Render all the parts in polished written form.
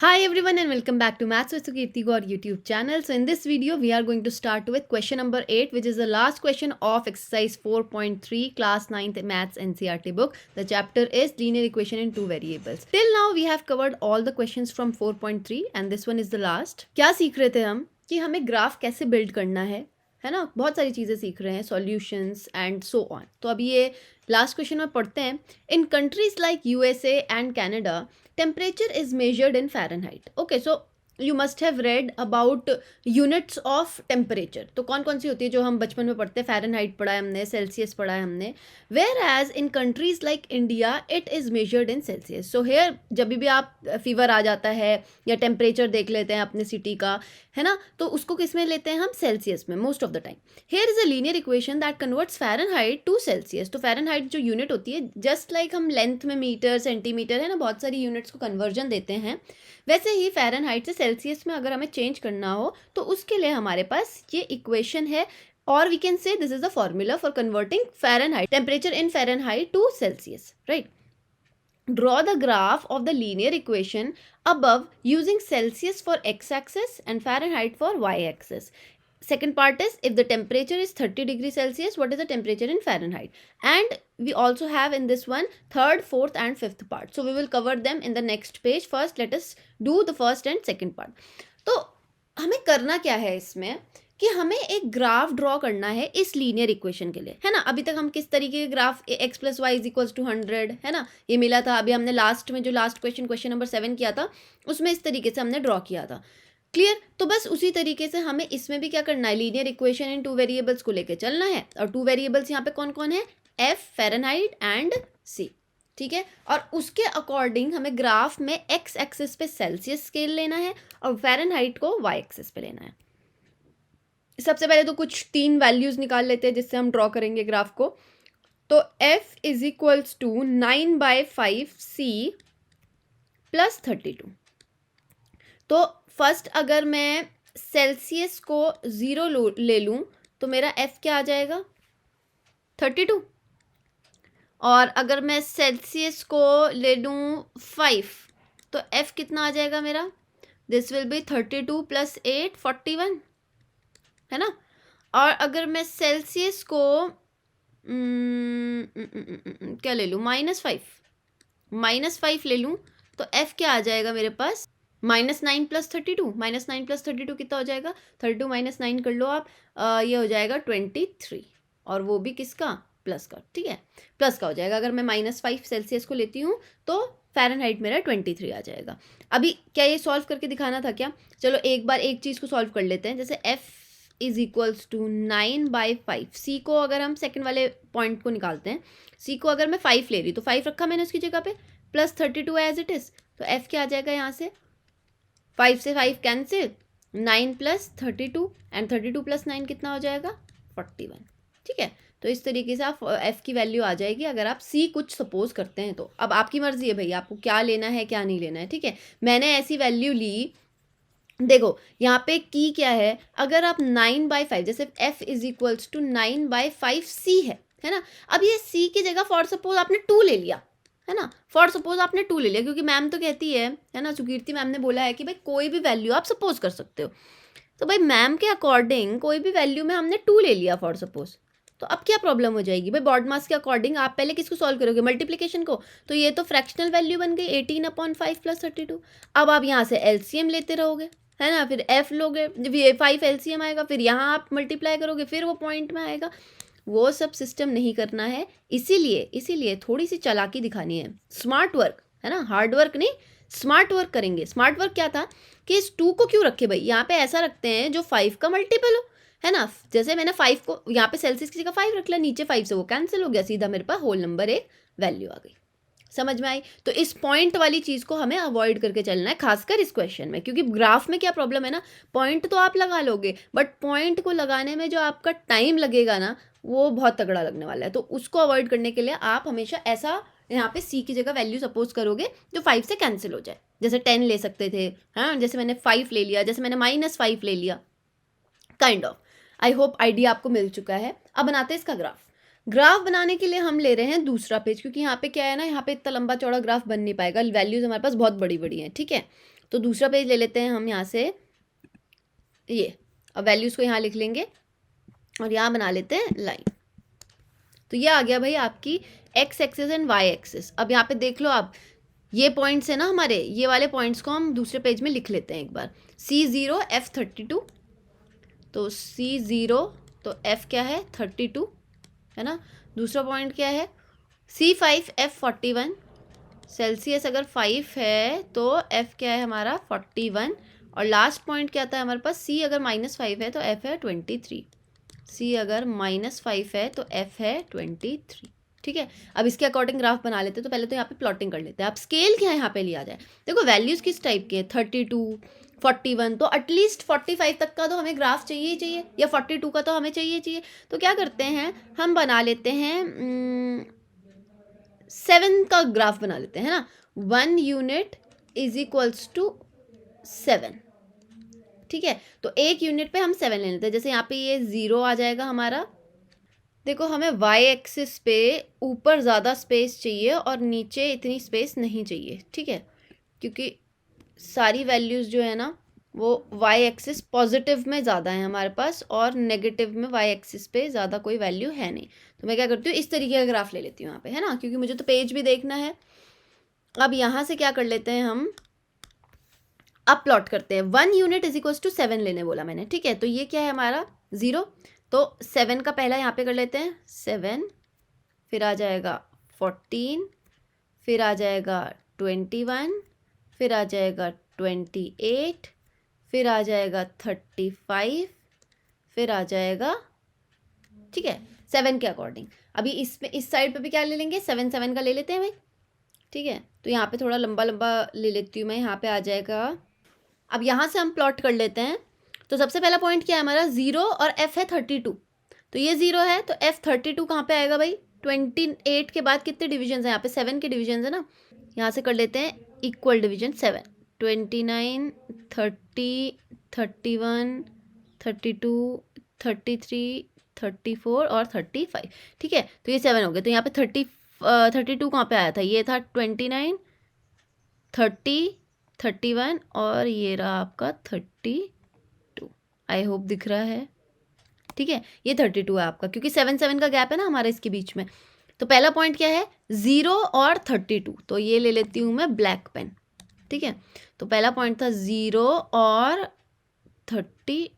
Hi everyone and welcome back to Maths with Sukirti Gaur YouTube channel. So in this video we are going to start with question number 8, which is the last question of exercise 4.3 class 9th Maths NCERT book. The chapter is linear equation in two variables. Till now we have covered all the questions from 4.3 and this one is the last. क्या सीख रहे थे हम कि हमें graph कैसे build करना है ना, बहुत सारी चीज़ें सीख रहे हैं, सॉल्यूशंस एंड सो ऑन. तो अभी ये लास्ट क्वेश्चन में पढ़ते हैं. In countries like USA and Canada temperature is measured in Fahrenheit. Okay, so you must have read about units of temperature. तो कौन कौन सी होती है जो हम बचपन में पढ़ते हैं? फ़ारेनहाइट पढ़ा है हमने, सेल्सियस पढ़ा है हमने. Whereas in countries like India it is measured in Celsius. So here जब भी आप फीवर आ जाता है या टेम्परेचर देख लेते हैं अपने सिटी का, है ना, तो उसको किस में लेते हैं हम? सेल्सियस में most of the time. Here is a linear equation that converts Fahrenheit to Celsius. तो फ़ारेनहाइट जो यूनिट होती है, जस्ट लाइक हम लेंथ में मीटर सेंटीमीटर, है ना, बहुत सारी यूनिट्स को कन्वर्जन देते हैं, वैसे ही फ़ारेनहाइट से सेल्सियस में अगर हमें चेंज करना हो तो उसके लिए हमारे पास ये इक्वेशन है. और we can say this is the formula for converting Fahrenheit temperature in Fahrenheit to Celsius, right. Draw the graph of the linear equation above using Celsius for x-axis and Fahrenheit for y-axis. Second part is, if the temperature is 30 degrees Celsius, what is the temperature in Fahrenheit? And we also have in this one third, fourth and fifth part. So we will cover them in the next page. First, let us do the first and second part. तो हमें करना क्या है इसमें कि हमें एक graph draw करना है इस लीनियर इक्वेशन के लिए, है ना. अभी तक हम किस तरीके के graph, x plus y is equals to 100, है ना, ये मिला था. अभी हमने लास्ट में जो लास्ट क्वेश्चन नंबर 7 किया था उसमें इस तरीके से हमने ड्रॉ किया था. क्लियर. तो बस उसी तरीके से हमें इसमें भी क्या करना है, linear equation in two variables को लेकर चलना है. और टू वेरिएबल्स यहाँ पे कौन कौन है? एफ, फ़ारेनहाइट एंड सी. ठीक है. और उसके अकॉर्डिंग हमें ग्राफ में एक्स एक्सिस पे सेल्सियस स्केल लेना है और फ़ारेनहाइट को वाई एक्सिस पे लेना है. सबसे पहले तो कुछ 3 वैल्यूज निकाल लेते हैं जिससे हम ड्रॉ करेंगे ग्राफ को. तो f is equals to 9/5 c plus 32. तो फर्स्ट अगर मैं सेल्सियस को 0 ले लूँ तो मेरा f क्या आ जाएगा? 32. और अगर मैं सेल्सियस को ले लूँ 5 तो f कितना आ जाएगा मेरा? दिस विल बी 32 प्लस 8 41, है ना. और अगर मैं सेल्सियस को क्या ले लूँ? -5 ले लूँ तो f क्या आ जाएगा मेरे पास? -9 प्लस 32. -9 प्लस 32 कितना हो जाएगा? 32 माइनस 9 कर लो आप, ये हो जाएगा 23. और वो भी किसका? प्लस का. ठीक है, प्लस का हो जाएगा. अगर मैं -5 सेल्सियस को लेती हूँ तो फ़ारेनहाइट मेरा 23 आ जाएगा. अभी क्या ये सॉल्व करके दिखाना था क्या? चलो एक बार एक चीज़ को सॉल्व कर लेते हैं. जैसे f इज इक्वल्स टू 9/5. सी को अगर हम सेकंड वाले पॉइंट को निकालते हैं, सी को अगर मैं 5 ले रही तो 5 रखा मैंने उसकी जगह पे, प्लस 32 एज इट इज़. तो एफ क्या आ जाएगा यहाँ से? 5 से 5 कैंसिल, 9 प्लस 32 एंड 32 प्लस 9 कितना हो जाएगा? 41. ठीक है. तो इस तरीके से आप एफ़ की वैल्यू आ जाएगी अगर आप सी कुछ सपोज करते हैं तो. अब आपकी मर्जी है भाई, आपको क्या लेना है क्या नहीं लेना है. ठीक है, मैंने ऐसी वैल्यू ली. देखो यहाँ पे की क्या है, अगर आप 9/5, जैसे f is equals to 9/5 c है ना. अब ये c की जगह फॉर सपोज आपने 2 ले लिया, है ना. फॉर सपोज आपने 2 ले लिया क्योंकि मैम तो कहती है ना, सुकीर्ति मैम ने बोला है कि भाई कोई भी वैल्यू आप सपोज कर सकते हो. तो भाई मैम के अकॉर्डिंग कोई भी वैल्यू में हमने 2 ले लिया फॉर सपोज. तो अब क्या प्रॉब्लम हो जाएगी भाई? बॉड मास के अकॉर्डिंग आप पहले किसको सॉल्व करोगे? मल्टीप्लिकेशन को. तो ये तो फ्रैक्शनल वैल्यू बन गई 18/5 प्लस 32. अब आप यहाँ से एलसीएम लेते रहोगे, है ना, फिर f लोगे, 5 एलसीएम आएगा, फिर यहाँ आप मल्टीप्लाई करोगे, फिर वो पॉइंट में आएगा. वो सब सिस्टम नहीं करना है. इसीलिए थोड़ी सी चालाकी दिखानी है, स्मार्ट वर्क, है ना, हार्ड वर्क नहीं, स्मार्ट वर्क करेंगे. स्मार्ट वर्क क्या था कि इस 2 को क्यों रखे भाई? यहाँ पे ऐसा रखते हैं जो 5 का मल्टीपल हो, है ना. जैसे मैंने 5 को यहाँ पे सेल्सियस की जगह 5 रख लिया, नीचे 5 से वो कैंसिल हो गया, सीधा मेरे पास होल नंबर एक वैल्यू आ गई. समझ में आई? तो इस पॉइंट वाली चीज़ को हमें अवॉइड करके चलना है, खासकर इस क्वेश्चन में, क्योंकि ग्राफ में क्या प्रॉब्लम है ना, पॉइंट तो आप लगा लोगे बट पॉइंट को लगाने में जो आपका टाइम लगेगा ना, वो बहुत तगड़ा लगने वाला है. तो उसको अवॉइड करने के लिए आप हमेशा ऐसा यहाँ पे सी की जगह वैल्यू सपोज करोगे जो 5 से कैंसिल हो जाए. जैसे 10 ले सकते थे, हाँ, जैसे मैंने 5 ले लिया, जैसे मैंने -5 ले लिया, kind of. I hope idea आपको मिल चुका है. अब बनाते हैं इसका ग्राफ बनाने के लिए हम ले रहे हैं दूसरा पेज, क्योंकि यहाँ पे क्या है ना, यहाँ पे इतना लंबा चौड़ा ग्राफ बन नहीं पाएगा, वैल्यूज हमारे पास बहुत बड़ी बड़ी हैं. ठीक है, तो दूसरा पेज ले लेते हैं हम यहाँ से ये, अब वैल्यूज़ को यहाँ लिख लेंगे और यहाँ बना लेते हैं लाइन। तो ये आ गया भाई आपकी x axis and y axis. अब यहाँ पे देख लो आप, ये पॉइंट्स है ना हमारे, ये वाले पॉइंट्स को हम दूसरे पेज में लिख लेते हैं एक बार। C0 F32, तो C0 तो F क्या है 32 है ना। दूसरा पॉइंट क्या है C5 F41, सेल्सियस अगर 5 है तो F क्या है हमारा 41, और लास्ट पॉइंट क्या आता है हमारे पास, C अगर -5 है तो F है 23, C अगर -5 है तो F है 23। ठीक है, अब इसके अकॉर्डिंग ग्राफ बना लेते हैं। तो पहले तो यहाँ पे प्लॉटिंग कर लेते हैं। अब स्केल क्या यहाँ पे लिया जाए, देखो वैल्यूज़ किस टाइप की है 32 41, तो एटलीस्ट 45 तक का तो हमें ग्राफ चाहिए ही चाहिए, या 42 का तो हमें चाहिए। तो क्या करते हैं हम बना लेते हैं 7 का ग्राफ बना लेते हैं ना। 1 यूनिट इज इक्वल्स टू 7। ठीक है, तो एक यूनिट पे हम 7 ले लेते हैं। जैसे यहाँ पे ये 0 आ जाएगा हमारा। देखो हमें वाई एक्सिस पे ऊपर ज़्यादा स्पेस चाहिए और नीचे इतनी स्पेस नहीं चाहिए। ठीक है, क्योंकि सारी वैल्यूज़ जो है ना वो वाई एक्सिस पॉजिटिव में ज़्यादा है हमारे पास, और नेगेटिव में वाई एक्सिस पे ज़्यादा कोई वैल्यू है नहीं। तो मैं क्या करती हूँ, इस तरीके का ग्राफ ले लेती हूँ यहाँ पे, है ना, क्योंकि मुझे तो पेज भी देखना है। अब यहाँ से क्या कर लेते हैं हम, अब प्लॉट करते हैं। 1 यूनिट इज इक्वल्स टू 7 लेने बोला मैंने। ठीक है, तो ये क्या है हमारा 0, तो 7 का पहला यहाँ पे कर लेते हैं 7, फिर आ जाएगा 14, फिर आ जाएगा 21, फिर आ जाएगा 28, फिर आ जाएगा 35, फिर आ जाएगा, ठीक है 7 के अकॉर्डिंग। अभी इसमें इस साइड पे भी क्या ले लेंगे, 7 7 का ले लेते हैं भाई। ठीक है, तो यहाँ पे थोड़ा लंबा लंबा ले लेती हूँ मैं, यहाँ पे आ जाएगा। अब यहाँ से हम प्लॉट कर लेते हैं। तो सबसे पहला पॉइंट क्या है हमारा 0 और F है 32, तो ये 0 है तो F 32 कहाँ पे आएगा भाई, 28 के बाद कितने डिविजन है यहाँ पे, 7 के डिविजन है ना। यहाँ से कर लेते हैं इक्वल डिवीजन 7, 29 30 31 32 33 34 और 35। ठीक है, तो ये 7 हो गए। तो यहाँ पे 32 कहाँ पे आया था, ये था 29 30 31 और ये रहा आपका 32। आई होप दिख रहा है। ठीक है, ये 32 है आपका, क्योंकि 7 7 का गैप है ना हमारे इसके बीच में। तो पहला पॉइंट क्या है 0 और 32, तो ये ले लेती हूँ मैं ब्लैक पेन। ठीक है, तो पहला पॉइंट था 0 और 32,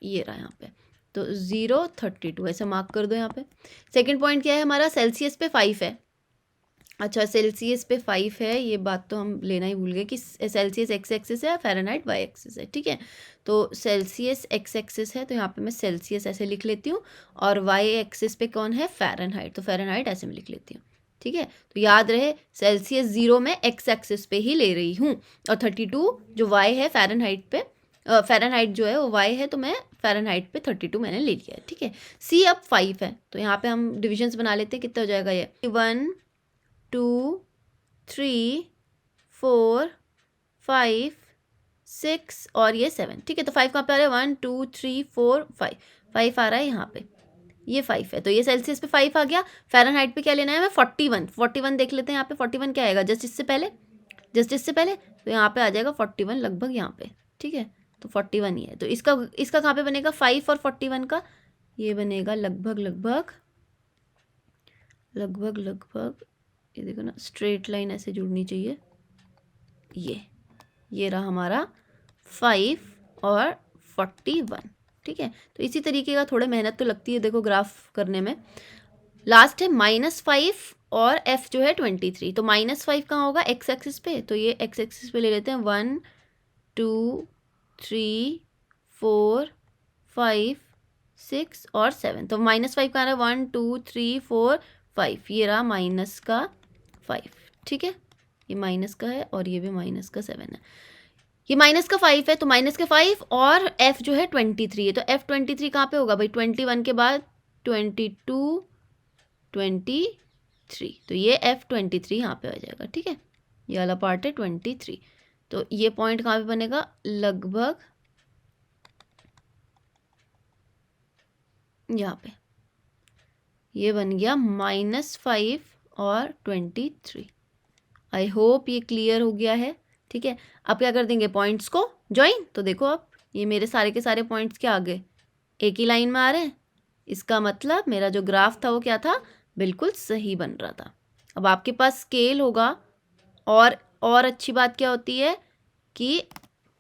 ये रहा यहाँ पे, तो 0 32 ऐसा मार्क कर दो यहाँ पे। सेकंड पॉइंट क्या है हमारा, सेल्सियस पे 5 है। अच्छा, सेल्सियस पे 5 है, ये बात तो हम लेना ही भूल गए कि सेल्सियस एक्स एक्सिस है, फ़ारेनहाइट वाई एक्सिस है। ठीक है, तो सेल्सियस एक्स एक्सिस है तो यहाँ पे मैं सेल्सियस ऐसे लिख लेती हूँ, और वाई एक्सिस पे कौन है फ़ारेनहाइट, तो फ़ारेनहाइट ऐसे में लिख लेती हूँ। ठीक है, तो याद रहे सेल्सियस 0 में एक्स एक्सिस पे ही ले रही हूँ, और 32 जो वाई है फ़ारेनहाइट पे, फ़ारेनहाइट जो है वो वाई है, तो मैं फ़ारेनहाइट पे 32 मैंने ले लिया है। ठीक है, सी अब 5 है, तो यहाँ पे हम डिविजन्स बना लेते हैं। कितना हो जाएगा ये 1 2 3 4 5 6 और ये 7। ठीक है, तो 5 कहाँ पे आ रहा है, 1 2 3 4 5, 5 आ रहा है यहाँ पे, ये 5 है, तो ये सेल्सियस पे 5 आ गया। फ़ारेनहाइट पे क्या लेना है हमें 41 देख लेते हैं यहाँ पे। 41 क्या आएगा, जस्ट इससे पहले, तो यहाँ पे आ जाएगा 41 लगभग यहाँ पे। ठीक है, तो 41 ही है, तो इसका कहाँ पे बनेगा 5 और 41 का, ये बनेगा लगभग ये देखो ना, स्ट्रेट लाइन ऐसे जुड़नी चाहिए। ये रहा हमारा 5 और 41। ठीक है, तो इसी तरीके का, थोड़ा मेहनत तो लगती है देखो ग्राफ करने में। लास्ट है -5 और F जो है 23, तो -5 कहाँ होगा एक्स एक्सिस पे, तो ये एक्स एक्सिस पे ले लेते हैं 1 2 3 4 5 6 और 7, तो -5 कहाँ रहा है 1 2 3 4 5, ये रहा -5। ठीक है, ये माइनस का है और ये भी -7 है। ये -5 है, तो -5 और F जो है 23 है, तो F 23 कहाँ पे होगा भाई, 21 के बाद 22 23, तो ये F 23 यहाँ पे आ जाएगा। ठीक है, ये वाला पार्ट है 23, तो ये पॉइंट कहाँ पे बनेगा, लगभग यहाँ पे, ये बन गया -5 और 23। आई होप ये क्लियर हो गया है। ठीक है, अब क्या कर देंगे, पॉइंट्स को ज्वाइन। तो देखो अब ये मेरे सारे के सारे पॉइंट्स क्या आ गए, एक ही लाइन में आ रहे हैं। इसका मतलब मेरा जो ग्राफ था वो क्या था, बिल्कुल सही बन रहा था। अब आपके पास स्केल होगा, और अच्छी बात क्या होती है कि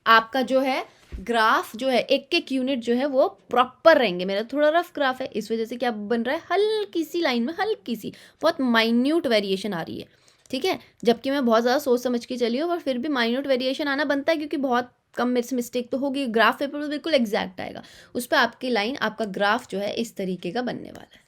आपका जो है ग्राफ जो है एक एक यूनिट जो है वो प्रॉपर रहेंगे। मेरा थोड़ा रफ ग्राफ है, इस वजह से क्या बन रहा है, हल्की सी लाइन में हल्की सी बहुत माइन्यूट वेरिएशन आ रही है, ठीक है। जबकि मैं बहुत ज़्यादा सोच समझ के चली हूँ, और फिर भी माइन्यूट वेरिएशन आना बनता है, क्योंकि बहुत कम मेरे से मिस्टेक तो होगी। ग्राफ पेपर में बिल्कुल एग्जैक्ट आएगा, उस पर आपकी लाइन, आपका ग्राफ जो है इस तरीके का बनने वाला है,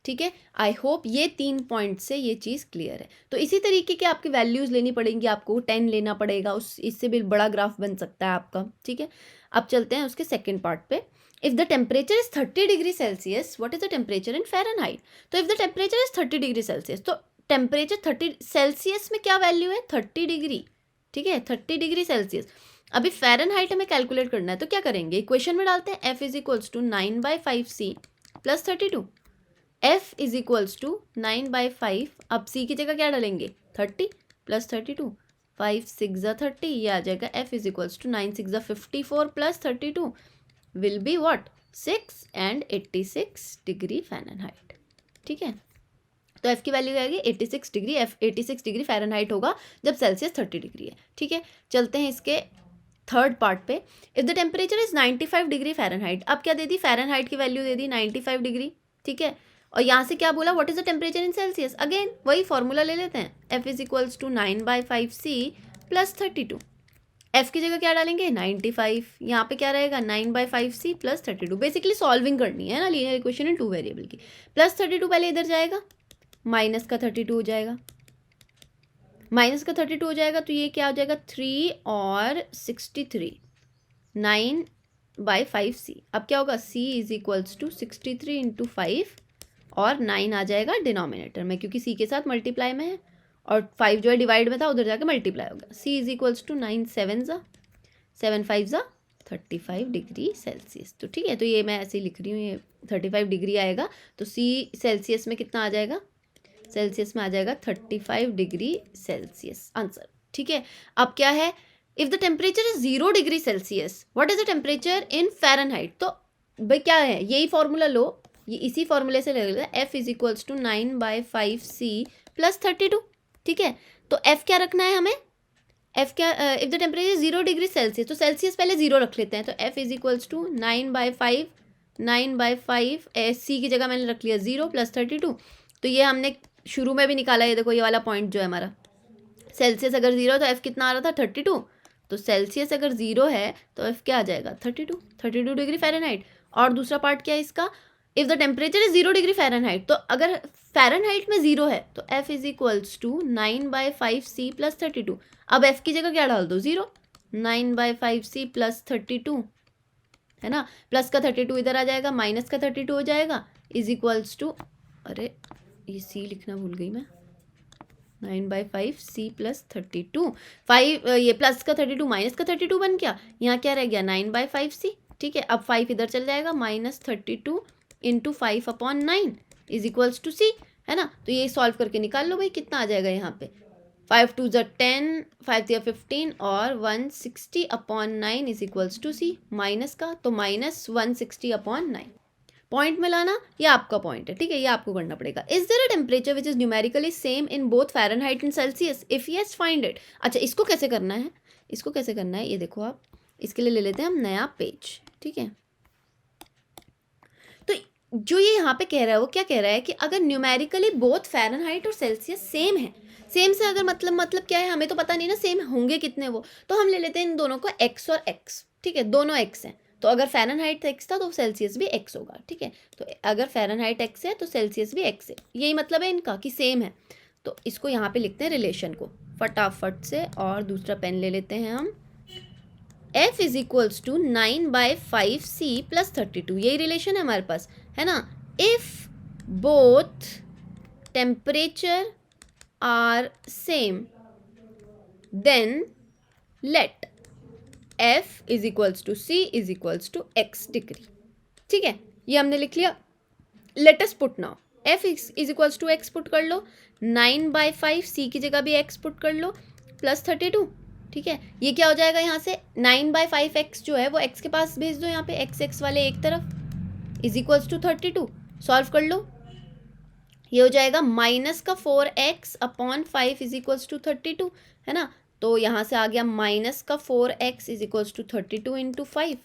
ठीक है। आई होप ये 3 पॉइंट से ये चीज़ क्लियर है। तो इसी तरीके के आपकी वैल्यूज़ लेनी पड़ेंगी, आपको 10 लेना पड़ेगा, उस इससे भी बड़ा ग्राफ बन सकता है आपका, ठीक है। अब चलते हैं उसके सेकेंड पार्ट पे। If the temperature is 30 degree Celsius, what is the temperature in Fahrenheit. तो if the temperature is 30 degree Celsius, तो टेम्परेचर 30 सेल्सियस में क्या वैल्यू है, 30 डिग्री, ठीक है, 30 डिग्री सेल्सियस। अभी फ़ारेनहाइट हमें कैलकुलेट करना है, तो क्या करेंगे, इक्वेशन में डालते हैं, F is equals to 9/5C plus 32। F is equals to 9/5, अब C की जगह क्या डालेंगे, 30 प्लस 32, 5 6 ज़ा 30, ये आ जाएगा F इज इक्वल्स टू 9 6 ज़ा 54 plus 32 will be what, 6 and 86 degree Fahrenheit, ठीक है। तो F की वैल्यू आएगी 86 डिग्री, F 86 डिग्री फ़ारेनहाइट होगा जब सेल्सियस 30 डिग्री है, ठीक है। चलते हैं इसके थर्ड पार्ट पे। If the temperature is 95 degree Fahrenheit, अब क्या दे दी, फ़ारेनहाइट की वैल्यू दे दी 95 डिग्री, ठीक है। और यहाँ से क्या बोला, what is the temperature in Celsius, again वही फॉर्मूला ले लेते हैं, F is equals to 9/5C plus 32। F की जगह क्या डालेंगे, 95, यहाँ पे क्या रहेगा 9/5C प्लस 32। बेसिकली सॉल्विंग करनी है ना लीनियर इक्वेशन इन 2 वेरिएबल की। प्लस 32 पहले इधर जाएगा, माइनस का 32 हो जाएगा, माइनस का 32 हो जाएगा, तो ये क्या हो जाएगा, 3 और 63, 9/5C। अब क्या होगा, C is equals to 63 into 5, और 9 आ जाएगा डिनोमिनेटर में, क्योंकि C के साथ मल्टीप्लाई में है, और 5 जो है डिवाइड में था, उधर जाके मल्टीप्लाई हो गया। C इज इक्वल्स टू 9 7 ज़ा 7 5 ज़ा 35 डिग्री सेल्सियस। तो ठीक है, तो ये मैं ऐसे ही लिख रही हूँ, ये 35 डिग्री आएगा, तो C सेल्सियस में कितना आ जाएगा, सेल्सियस में आ जाएगा 35 डिग्री सेल्सियस आंसर, ठीक है। अब क्या है, if the temperature is 0 degree Celsius, what is the temperature in Fahrenheit. तो भाई क्या है, यही फॉर्मूला लो, ये इसी फॉर्मूले से ले लेते हैं, F is equals to 9/5C plus 32, ठीक है। तो F क्या रखना है हमें, F क्या, if the temperature 0 degree Celsius, तो सेल्सियस पहले 0 रख लेते हैं, तो F is equals to 9/5 C की जगह मैंने रख लिया 0 प्लस 32। तो ये हमने शुरू में भी निकाला, ये देखो ये वाला पॉइंट जो है हमारा, सेल्सियस अगर 0 तो F कितना आ रहा था, 32। तो सेल्सियस अगर 0 है तो F क्या आ जाएगा, 32 डिग्री फ़ारेनहाइट। और दूसरा पार्ट क्या है इसका, if the temperature is 0 degree Fahrenheit, तो अगर फ़ारेनहाइट में 0 है तो F is equals to 9/5C plus 32। अब F की जगह क्या डाल दो, 0, 9/5C प्लस 32, है ना, प्लस का 32 इधर आ जाएगा, माइनस का 32 हो जाएगा, इज इक्वल्स टू, अरे ये C लिखना भूल गई मैं, 9/5C प्लस 32, 5 ये प्लस का 32 माइनस का 32 बन गया, यहाँ क्या रह गया 9/5C, ठीक है। अब 5 इधर चल जाएगा, -32 into 5/9 is equals to C, है ना। तो ये सॉल्व करके निकाल लो भाई, कितना आ जाएगा यहाँ पे, 5 2 ज़ा 10, 5 3 15, और 160/9 is equals to C, minus का तो -160/9। पॉइंट में लाना, ये आपका पॉइंट है, ठीक है, ये आपको करना पड़ेगा। Is there a temperature which is numerically same in both Fahrenheit and Celsius, if yes find it. अच्छा, इसको कैसे करना है, इसको कैसे करना है, ये देखो आप, इसके लिए ले लेते हैं हम नया पेज, ठीक है। तो जो ये यहाँ पे कह रहा है, वो क्या कह रहा है कि अगर न्यूमेरिकली बोथ फ़ारेनहाइट और सेल्सियस सेम है, सेम से अगर मतलब क्या है, हमें तो पता नहीं ना सेम होंगे कितने वो, तो हम ले लेते हैं इन दोनों को x और x, ठीक है, दोनों x हैं, तो अगर फ़ारेनहाइट x था तो सेल्सियस भी x होगा, ठीक है। तो अगर फ़ारेनहाइट x है तो सेल्सियस भी x है, यही मतलब है इनका कि सेम है। तो इसको यहाँ पे लिखते हैं रिलेशन को फटाफट से, और दूसरा पेन ले लेते हैं हम, F is equals to 9/5C plus 32, यही रिलेशन है हमारे पास, है ना। If both temperature are same then let F is equals to C is equals to x degree, ठीक है, ये हमने लिख लिया। Let us put now, F is equals to x put कर लो, 9/5 C की जगह भी x पुट कर लो, प्लस 32, ठीक है, ये क्या हो जाएगा यहाँ से 9/5x जो है वो x के पास भेज दो, यहाँ पे x वाले एक तरफ इज इक्वल्स टू 32। सॉल्व कर लो, ये हो जाएगा माइनस का 4x upon 5 is equals to 32, है ना। तो यहाँ से आ गया माइनस का 4x is equals to 32 into 5,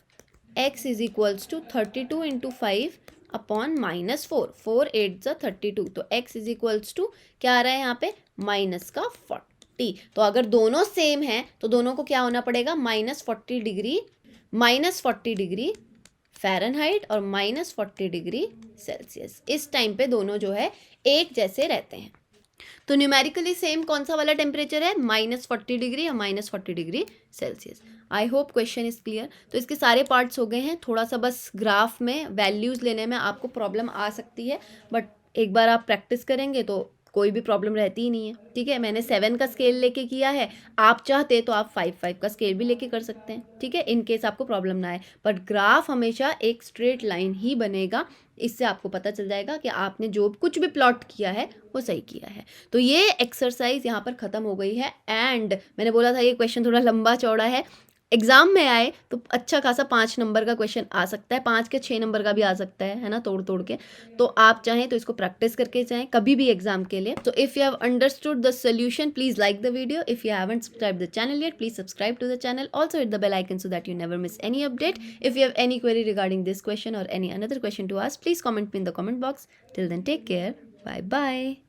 x is equals to 32 into 5 upon -4, 4 8 ज़ा 32, तो x इज इक्वल्स टू क्या आ रहा है यहाँ पे माइनस का 40। तो अगर दोनों सेम हैं तो दोनों को क्या होना पड़ेगा -40 डिग्री फ़ारेनहाइट और -40 डिग्री सेल्सियस। इस टाइम पे दोनों जो है एक जैसे रहते हैं। तो न्यूमेरिकली सेम कौन सा वाला टेम्परेचर है, -40 डिग्री और -40 degree Celsius. I hope question is clear. तो इसके सारे पार्ट्स हो गए हैं, थोड़ा सा बस ग्राफ में वैल्यूज़ लेने में आपको प्रॉब्लम आ सकती है, बट एक बार आप प्रैक्टिस करेंगे तो कोई भी प्रॉब्लम रहती ही नहीं है। ठीक है, मैंने 7 का स्केल लेके किया है, आप चाहते तो आप 5 का स्केल भी लेके कर सकते हैं। ठीक है, इन केस आपको प्रॉब्लम ना आए, बट ग्राफ हमेशा एक स्ट्रेट लाइन ही बनेगा। इससे आपको पता चल जाएगा कि आपने जो कुछ भी प्लॉट किया है वो सही किया है। तो ये एक्सरसाइज यहाँ पर ख़त्म हो गई है। एंड मैंने बोला था ये क्वेश्चन थोड़ा लंबा चौड़ा है, एग्जाम में आए तो अच्छा खासा 5 नंबर का क्वेश्चन आ सकता है, 5 के 6 नंबर का भी आ सकता है ना, तोड़ तोड़ के। तो आप चाहें तो इसको प्रैक्टिस करके जाएं कभी भी एग्जाम के लिए। तो if you have understood the solution please like the video, if you haven't subscribe the channel yet please subscribe to the channel, also hit the bell icon so that you never miss any update. If you have any query regarding this question or any another question to ask, please comment me in the comment box. Till then, take care. Bye bye.